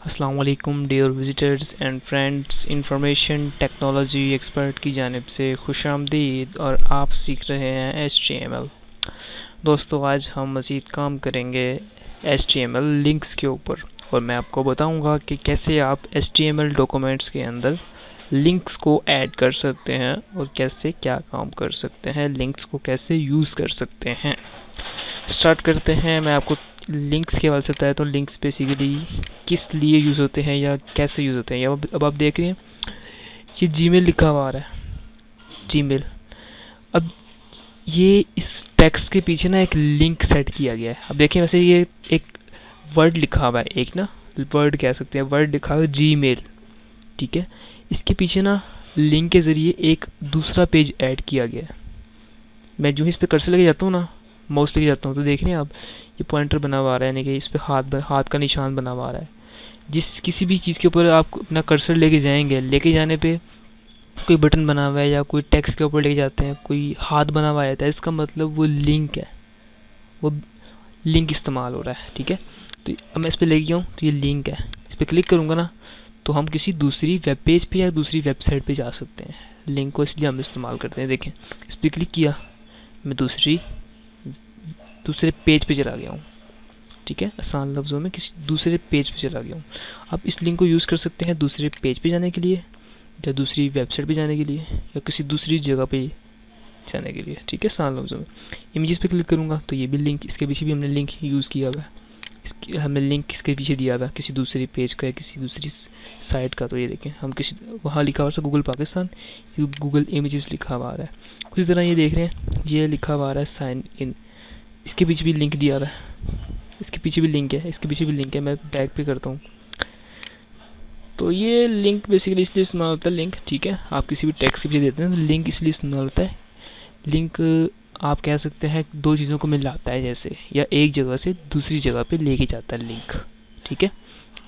अस्सलाम वालेकुम dear visitors and friends, information technology expert की जानिब से खुशामदीद और आप सीख रहे हैं HTML। दोस्तों, आज हम मज़ीद काम करेंगे HTML लिंक्स के ऊपर और मैं आपको बताऊंगा कि कैसे आप HTML डॉक्यूमेंट्स के अंदर लिंक्स को ऐड कर सकते हैं और कैसे क्या काम कर सकते हैं, लिंक्स को कैसे यूज़ कर सकते हैं। स्टार्ट करते हैं। मैं आपको लिंक्स के हवाले से बताया तो लिंक्स बेसिकली किस लिए यूज़ होते हैं या कैसे यूज़ होते हैं। या अब आप देख रहे हैं ये जीमेल लिखा हुआ आ रहा है, जीमेल। अब ये इस टेक्स्ट के पीछे ना एक लिंक सेट किया गया है। अब देखिए, वैसे ये एक वर्ड लिखा हुआ है, एक ना वर्ड कह सकते हैं, वर्ड लिखा हुआ है जीमेल, ठीक है। इसके पीछे ना लिंक के ज़रिए एक दूसरा पेज ऐड किया गया है। मैं जो इस पर कर्सर लेके जाता हूँ ना, माउस लेके जाता हूँ, तो देख रहे हैं आप ये पॉइंटर बना हुआ आ रहा है, यानी कि इस पर हाथ का निशान बना हुआ आ रहा है। जिस किसी भी चीज़ के ऊपर आप अपना कर्सर लेके जाएंगे, लेके जाने पे कोई बटन बना हुआ है या कोई टेक्स्ट के ऊपर लेके जाते हैं, कोई हाथ बना हुआ है, इसका मतलब वो लिंक है, वो लिंक इस्तेमाल हो रहा है, ठीक है। तो अब मैं इस पर लेके जाऊँ तो ये लिंक है, इस पर क्लिक करूँगा ना तो हम किसी दूसरी वेब पेज पे या दूसरी वेबसाइट पे जा सकते हैं। लिंक को इसलिए हम इस्तेमाल करते हैं। देखें, इस पर क्लिक किया, मैं दूसरे पेज पे चला गया हूँ, ठीक है। आसान लफ्ज़ों में किसी दूसरे पेज पे चला गया हूँ। आप इस लिंक को यूज़ कर सकते हैं दूसरे पेज पे जाने के लिए या दूसरी वेबसाइट पे जाने के लिए या किसी दूसरी जगह पे जाने के लिए, ठीक है। आसान लफ्ज़ों में इमेजेस पे क्लिक करूँगा तो ये भी लिंक, इसके पीछे भी हमने लिंक यूज़ किया हुआ है, इसकी हमने लिंक इसके पीछे दिया हुआ है किसी दूसरी पेज का या किसी दूसरी साइट का। तो ये देखें, हम किसी वहाँ लिखा हुआ था गूगल पाकिस्तान, गूगल इमेजेस लिखा हुआ आ रहा है। कुछ तरह ये देख रहे हैं, ये लिखा हुआ आ रहा है साइन इन, इसके पीछे भी लिंक दिया रहा है, इसके पीछे भी लिंक है, इसके पीछे भी लिंक है। मैं बैक पे करता हूँ तो ये लिंक बेसिकली इसलिए इस्तेमाल होता है, लिंक, ठीक है। आप किसी भी टेक्स्ट के पीछे देते हैं तो लिंक इसलिए इस्तेमाल होता है। लिंक आप कह सकते हैं दो चीज़ों को मिलाता है, जैसे, या एक जगह से दूसरी जगह पे लेके जाता है लिंक, ठीक है।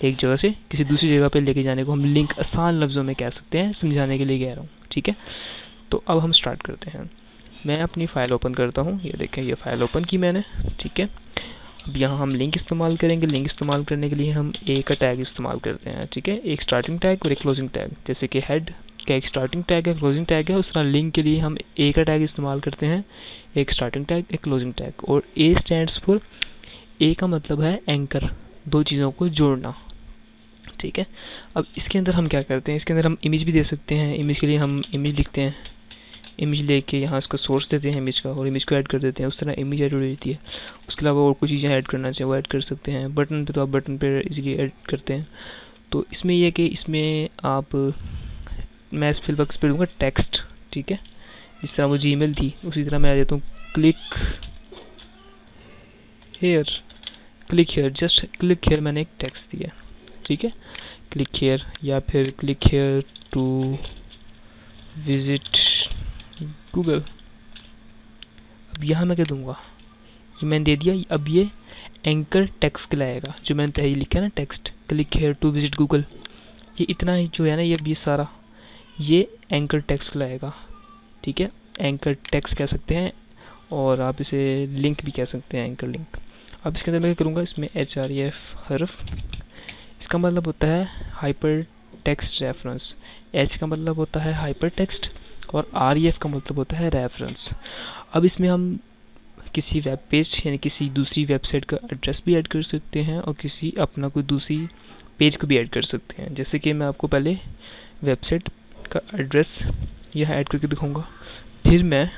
एक जगह से किसी दूसरी जगह पे लेके जाने को हम लिंक आसान लफ्ज़ों में कह सकते हैं, समझाने के लिए कह रहा हूँ, ठीक है। तो अब हम स्टार्ट करते हैं। मैं अपनी फ़ाइल ओपन करता हूँ, ये देखें, ये फ़ाइल ओपन की मैंने, ठीक है। अब यहाँ हम लिंक इस्तेमाल करेंगे। लिंक इस्तेमाल करने के लिए हम ए का टैग इस्तेमाल करते हैं, ठीक है। एक स्टार्टिंग टैग और एक क्लोजिंग टैग, जैसे कि हेड का एक स्टार्टिंग टैग है, क्लोजिंग टैग है, उस तरह लिंक के लिए हम ए का टैग इस्तेमाल करते हैं, एक स्टार्टिंग टैग, एक क्लोजिंग टैग। और ए स्टैंड्स फॉर, ए का मतलब है एंकर, दो चीज़ों को जोड़ना, ठीक है। अब इसके अंदर हम क्या करते हैं, इसके अंदर हम इमेज भी दे सकते हैं। इमेज के लिए हम इमेज लिखते हैं, इमेज लेके यहाँ इसका सोर्स देते हैं इमेज का और इमेज को ऐड कर देते हैं, उस तरह इमेज ऐड हो जाती है। उसके अलावा और कुछ चीज़ें ऐड करना चाहिए वो ऐड कर सकते हैं। बटन पे तो आप बटन पे इजीली ऐड करते हैं। तो इसमें यह है कि इसमें आप, मैं इस फिल बॉक्स पे दूँगा टेक्स्ट, ठीक है। जिस तरह वो जीमेल थी उसी तरह मैं आ जाता हूँ click here, click here, just click here, मैंने एक टेक्स्ट दिया, ठीक है। क्लिक हेयर या फिर click here to visit Google. अब यहाँ मैं क्या दूंगा, ये मैंने दे दिया। अब ये एंकर टेक्स्ट कहलाएगा, जो मैंने पहले लिखा है ना text, click here to visit Google, ये इतना ही जो है ना, ये सारा ये एंकर टेक्स्ट कहलाएगा, ठीक है। एंकर टेक्स्ट कह सकते हैं और आप इसे लिंक भी कह सकते हैं, एंकर लिंक। अब इसके अंदर मैं क्या करूँगा, इसमें href हर्फ, इसका मतलब होता है हाइपर टेक्स्ट रेफरेंस। एच का मतलब होता है हाइपर टेक्स्ट और ref का मतलब होता है रेफरेंस। अब इसमें हम किसी वेब पेज यानी किसी दूसरी वेबसाइट का एड्रेस भी ऐड कर सकते हैं और किसी अपना कोई दूसरी पेज को भी ऐड कर सकते हैं। जैसे कि मैं आपको पहले वेबसाइट का एड्रेस यहाँ ऐड करके दिखाऊंगा, फिर मैं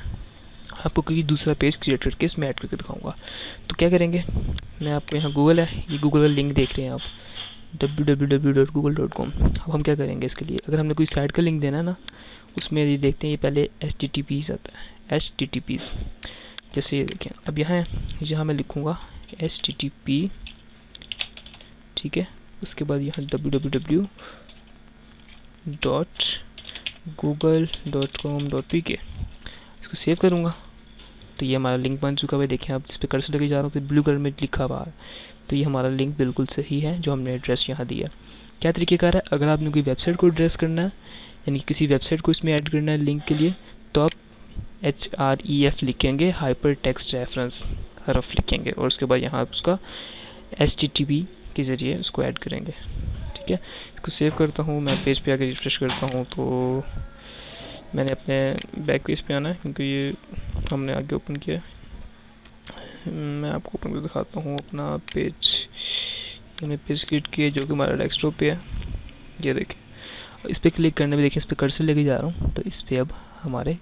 आपको कोई दूसरा पेज क्रिएट करके इसमें ऐड करके दिखाऊंगा। तो क्या करेंगे, मैं आपको यहाँ गूगल है, ये गूगल का लिंक देख रहे हैं आप, www.google.com। अब हम क्या करेंगे इसके लिए, अगर हमने कोई साइट का लिंक देना है ना, उसमें ये देखते हैं ये पहले HTTPs आता है, HTTPs, जैसे ये देखें। अब यहाँ मैं लिखूँगा HTTP, ठीक है। उसके बाद यहाँ www.google.com.pk, इसको सेव करूँगा तो ये हमारा लिंक बन चुका है। देखें आप इस पर कर्सर लेके जा रहा हूँ तो ब्लू कलर में लिखा हुआ है, तो ये हमारा लिंक बिल्कुल सही है जो हमने एड्रेस यहाँ दिया। क्या तरीक़ेकार है, अगर आपने कोई वेबसाइट को एड्रेस करना है यानी किसी वेबसाइट को इसमें ऐड करना है लिंक के लिए, तो आप href लिखेंगे, हाइपर टेक्स्ट रेफरेंस हरफ लिखेंगे और उसके बाद यहाँ उसका HTTP के ज़रिए उसको ऐड करेंगे, ठीक है, इसको सेव करता हूँ, मैं पेज पे आके रिफ्रेश करता हूँ तो मैंने अपने बैक पेज पे आना है क्योंकि ये हमने आगे ओपन किया। मैं आपको ओपन कर दिखाता हूँ अपना पेज। मैंने पेज क्रिएट किया जो कि हमारा डेस्कटॉप पे है, ये देखें। इस पर क्लिक करने में देखिए इस पर कर्सर लेके जा रहा हूँ तो इस पर अब हमारे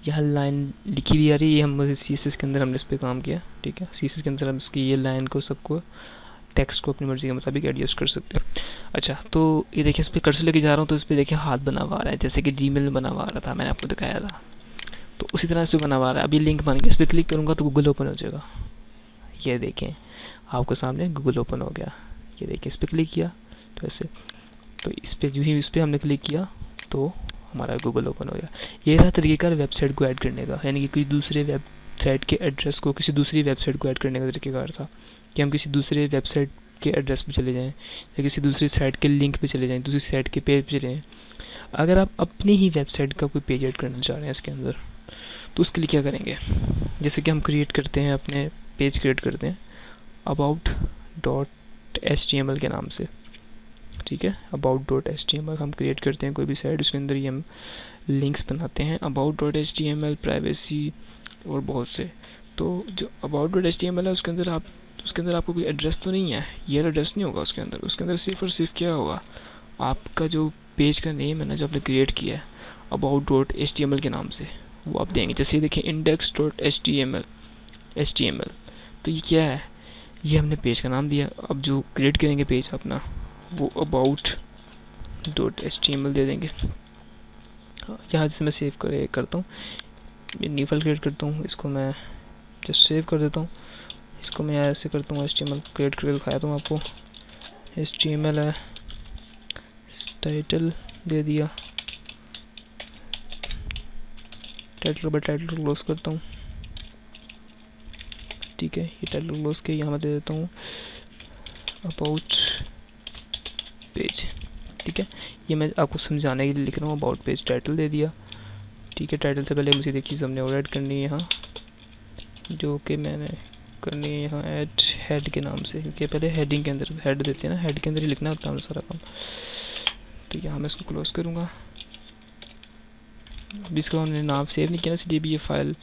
यहाँ लाइन लिखी हुई आ रही है। ये हम CSS के अंदर हमने इस पर काम किया, ठीक है। CSS के अंदर हम इसकी ये लाइन को सबको टेक्स्ट को अपनी मर्ज़ी के मुताबिक एडजस्ट कर सकते हैं। अच्छा, तो ये देखिए इस पर कर्सर लेके जा रहा हूँ तो इस पर देखिए हाथ बना हुआ आ रहा है, जैसे कि Gmail में बना हुआ आ रहा था, मैंने आपको दिखाया था। तो उसी तरह इस पर बना हुआ आ रहा है। अब ये लिंक बन गया, इस पर क्लिक करूँगा तो गूगल ओपन हो जाएगा। ये देखें आपके सामने गूगल ओपन हो गया। ये देखिए इस पर क्लिक किया तो ऐसे, तो इस पर जो ही इस पर हमने क्लिक किया तो हमारा गूगल ओपन हो गया। ये था तरीक़ेकार वेबसाइट को ऐड करने का, यानी कि कोई दूसरे वेबसाइट के एड्रेस को किसी दूसरी वेबसाइट को ऐड करने का तरीक़ेकार था कि हम किसी दूसरे वेबसाइट के एड्रेस पे चले जाएं या किसी दूसरी साइट के लिंक पे चले जाएं, दूसरी साइट के पेज पे चले जाएं। अगर आप अपनी ही वेबसाइट का कोई पेज ऐड करना चाह रहे हैं इसके अंदर तो उसके लिए क्या करेंगे, जैसे कि हम क्रिएट करते हैं अपने पेज क्रिएट करते हैं about.html के नाम से, ठीक है। about.html हम क्रिएट करते हैं कोई भी साइट, उसके अंदर ही हम लिंक्स बनाते हैं about.html, प्राइवेसी और बहुत से। तो जो about.html है उसके अंदर आपको कोई एड्रेस तो नहीं है, ये एड्रेस नहीं होगा उसके अंदर सिर्फ और सिर्फ क्या होगा, आपका जो पेज का नेम है ना जो आपने क्रिएट किया है about.html के नाम से, वो आप देंगे। जैसे देखिए index.html, तो ये क्या है, ये हमने पेज का नाम दिया। अब जो क्रिएट करेंगे पेज अपना वो about.html दे देंगे। यहाँ से मैं सेव करता हूँ, न्यू फाइल क्रिएट करता हूँ, इसको मैं जस्ट सेव कर देता हूँ। इसको मैं ऐसे करता हूँ, HTML क्रिएट करके दिखाया था आपको। HTML है, टाइटल दे दिया, टाइटल क्लोज करता हूँ, ठीक है। ये टाइटल क्लोज के यहाँ मैं दे देता हूँ अबाउट पेज, ठीक है। ये मैं आपको समझाने के लिए लिख रहा हूँ, अबाउट पेज टाइटल दे दिया, ठीक है। टाइटल से पहले मुझे देखिए हमने और ऐड करनी है यहाँ, जो कि मैंने करनी है यहाँ ऐड हेड के नाम से, क्योंकि पहले हेडिंग के अंदर हेड देते हैं ना, हेड के अंदर ही लिखना होता है सारा काम। तो यहाँ मैं इसको क्लोज करूँगा। अभी इसका हमने नाम सेव नहीं किया, इसलिए भी ये फाइल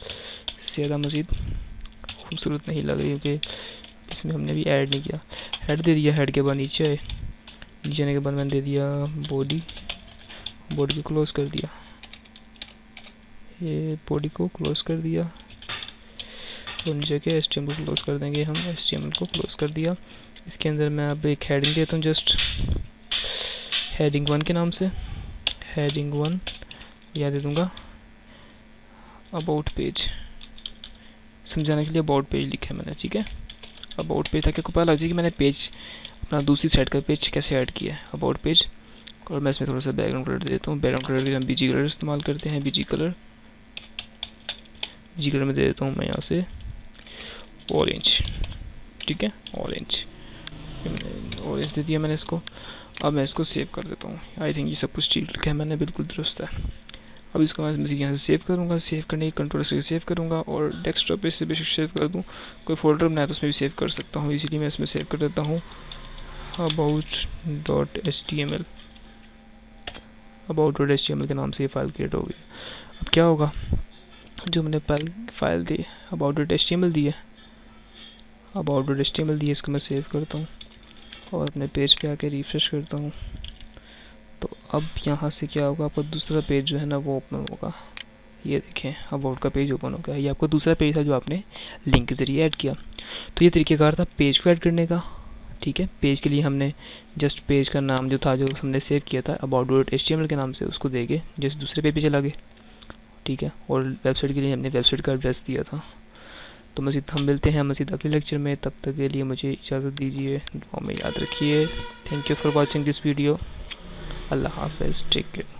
ज़्यादा मज़ीद खूबसूरत नहीं लग रही, क्योंकि इसमें हमने भी ऐड नहीं किया। हेड दे दिया, हेड के बाद नीचे आए, नीचे आने के बाद मैंने दे दिया बॉडी को क्लोज कर दिया, ये बॉडी को क्लोज कर दिया और नीचे के HTML को क्लोज कर देंगे हम। HTML को क्लोज कर दिया। इसके अंदर मैं अब एक हेडिंग देता हूँ, जस्ट हेडिंग 1 के नाम से, हेडिंग 1 या दे दूँगा अबाउट पेज, समझाने के लिए अबाउट पेज लिखा है मैंने, ठीक है। अबाउट पेज ताकि आपको पता लग जाए कि मैंने पेज अपना दूसरी साइड का पेज कैसे ऐड किया है, अबाउट पेज। और मैं इसमें थोड़ा सा बैकग्राउंड कलर देता हूँ। बैकग्राउंड कलर के हम BG कलर इस्तेमाल करते हैं, BG कलर में दे देता हूँ मैं यहाँ से ऑरेंज, ठीक है। ऑरेंज दे दिया मैंने इसको। अब मैं इसको सेव कर देता हूँ। आई थिंक ये सब कुछ ठीक लिखा है मैंने, बिल्कुल दुरुस्त है। अब इसको मैं यहाँ से सेव करूँगा, सेव करने की कंट्रोल से सेव करूँगा और डेस्कटॉप पे से बेशक सेव कर दूँ, कोई फोल्डर बनाया तो उसमें भी सेव कर सकता हूँ, इसीलिए मैं इसमें सेव कर देता हूँ about.html के नाम से ये फाइल क्रिएट हो गई। अब क्या होगा, जो मैंने फाइल दी about.html दी है, इसको मैं सेव करता हूँ और अपने पेज पे आके रिफ्रेश करता हूँ। तो अब यहाँ से क्या होगा, आपका दूसरा पेज जो है ना वो ओपन होगा। ये देखें अबाउट का पेज ओपन हो गया। ये आपका दूसरा पेज था जो आपने लिंक के ज़रिए ऐड किया। तो ये तरीक़ेकार था पेज को ऐड करने का, ठीक है। पेज के लिए हमने जस्ट पेज का नाम जो था, जो हमने सेव किया था about.html के नाम से, उसको दे के जस्ट दूसरे पेज पे चला गए, ठीक है। और वेबसाइट के लिए हमने वेबसाइट का एड्रेस दिया था। तो मज़ीद हम मिलते हैं मज़ीद अगले लेक्चर में, तब तक के लिए मुझे इजाज़त दीजिए, दुआ में याद रखिए। Thank you for watching this video. अल्लाह हाफ़िज़, टेक केयर।